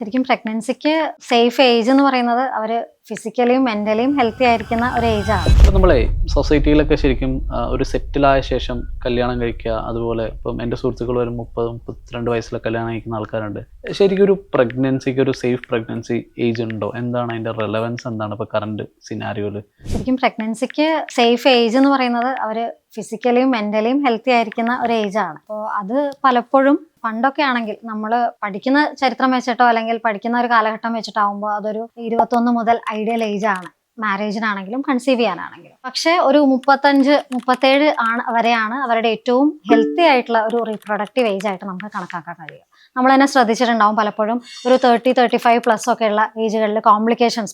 ശരിക്കും പ്രഗ്നൻസിക്ക് safe age എന്ന് പറയുന്നത് അവർ ഫിസിക്കലിയും മെന്റലിയും ഹെൽത്തി ആയിരിക്കുന്ന ഒരു ഏജാണ്. ഇപ്പം നമ്മളെ സൊസൈറ്റിയിലൊക്കെ ശരിക്കും ഒരു സെറ്റിലായ ശേഷം കല്യാണം കഴിക്കുക, അതുപോലെ ഇപ്പം എൻ്റെ സുഹൃത്തുക്കൾ ഒരു 30-32 വയസ്സിലെ കല്യാണം കഴിക്കുന്ന ആൾക്കാരുണ്ട്. ശരിക്കും ഒരു പ്രഗ്നൻസിക്ക് ഒരു സേഫ് പ്രഗ്നൻസി ഏജ് ഉണ്ടോ? എന്താണ് അതിൻ്റെ റെലവൻസ്, എന്താണ് ഇപ്പോൾ കറണ്ട് സിനാരിയോയിൽ? ശരിക്കും പ്രഗ്നൻസിക്ക് സേഫ് ഏജ് എന്ന് പറയുന്നത് അവർ ഫിസിക്കലിയും മെന്റലിയും ഹെൽത്തി ആയിരിക്കുന്ന ഒരു ഏജാണ്. അപ്പോൾ അത് പലപ്പോഴും പണ്ടൊക്കെ ആണെങ്കിൽ നമ്മൾ പഠിക്കുന്ന ചരിത്രം വെച്ചിട്ടോ അല്ലെങ്കിൽ പഠിക്കുന്ന ഒരു കാലഘട്ടം വെച്ചിട്ടാവുമ്പോൾ അതൊരു 21 മുതൽ ഐഡിയൽ ഏജ് ആണ്, മാരേജിനാണെങ്കിലും കൺസീവ് ചെയ്യാനാണെങ്കിലും. പക്ഷേ ഒരു 35-37 വരെയാണ് അവരുടെ ഏറ്റവും ഹെൽത്തി ആയിട്ടുള്ള ഒരു റീപ്രൊഡക്റ്റീവ് ഏജ് ആയിട്ട് നമുക്ക് കണക്കാക്കാൻ കഴിയുക. നമ്മൾ തന്നെ ശ്രദ്ധിച്ചിട്ടുണ്ടാവും, പലപ്പോഴും ഒരു 30-35 പ്ലസ് ഒക്കെ ഉള്ള ഏജുകളിൽ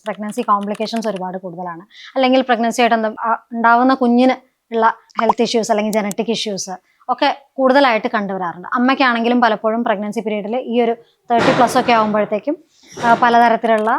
പ്രഗ്നൻസി കോംപ്ലിക്കേഷൻസ് ഒരുപാട് കൂടുതലാണ്. അല്ലെങ്കിൽ പ്രഗ്നൻസി ആയിട്ട് ഉണ്ടാവുന്ന കുഞ്ഞിന് ഉള്ള ഹെൽത്ത് ഇഷ്യൂസ് അല്ലെങ്കിൽ ജനറ്റിക് ഇഷ്യൂസ് ഒക്കെ കൂടുതലായിട്ട് കണ്ടുവരാറുണ്ട്. അമ്മയ്ക്കാണെങ്കിലും പലപ്പോഴും പ്രഗ്നൻസി പീരീഡിൽ ഈ ഒരു 30+ ഒക്കെ ആകുമ്പോഴത്തേക്കും പലതരത്തിലുള്ള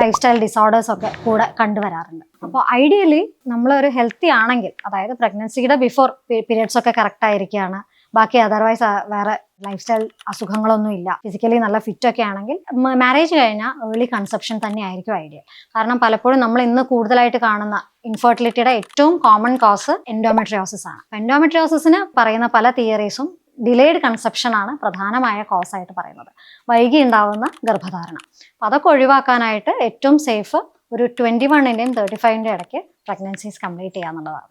ലൈഫ് സ്റ്റൈൽ ഡിസോർഡേഴ്സ് ഒക്കെ കൂടെ കണ്ടുവരാറുണ്ട്. അപ്പോൾ ഐഡിയലി നമ്മളൊരു ഹെൽത്തി ആണെങ്കിൽ, അതായത് പ്രഗ്നൻസിയുടെ ബിഫോർ പീരിയഡ്സ് ഒക്കെ കറക്റ്റ് ആയിരിക്കുകയാണ്, ബാക്കി അതർവൈസ് വേറെ ലൈഫ് സ്റ്റൈൽ അസുഖങ്ങളൊന്നും ഇല്ല, ഫിസിക്കലി നല്ല ഫിറ്റ് ഒക്കെ ആണെങ്കിൽ മാരേജ് കഴിഞ്ഞാൽ ഏർലി കൺസെപ്ഷൻ തന്നെ ആയിരിക്കും ഐഡിയൽ. കാരണം പലപ്പോഴും നമ്മൾ ഇന്ന് കൂടുതലായിട്ട് കാണുന്ന ഇൻഫെർട്ടിലിറ്റിയുടെ ഏറ്റവും കോമൺ കോസ് എൻഡോമെട്രിയോസിസ് ആണ്. എൻഡോമെട്രിയോസിന് പറയുന്ന പല തിയറീസും ഡിലേഡ് കൺസെപ്ഷൻ ആണ് പ്രധാനമായ കോസ് ആയിട്ട് പറയുന്നത്, വൈകി ഉണ്ടാവുന്ന ഗർഭധാരണം. അപ്പോൾ അതൊക്കെ ഒഴിവാക്കാനായിട്ട് ഏറ്റവും സേഫ് ഒരു 21-ന്റെയും 35-ന്റെയും ഇടയ്ക്ക് പ്രഗ്നൻസീസ് കംപ്ലീറ്റ് ചെയ്യാന്നുള്ളതാണ്.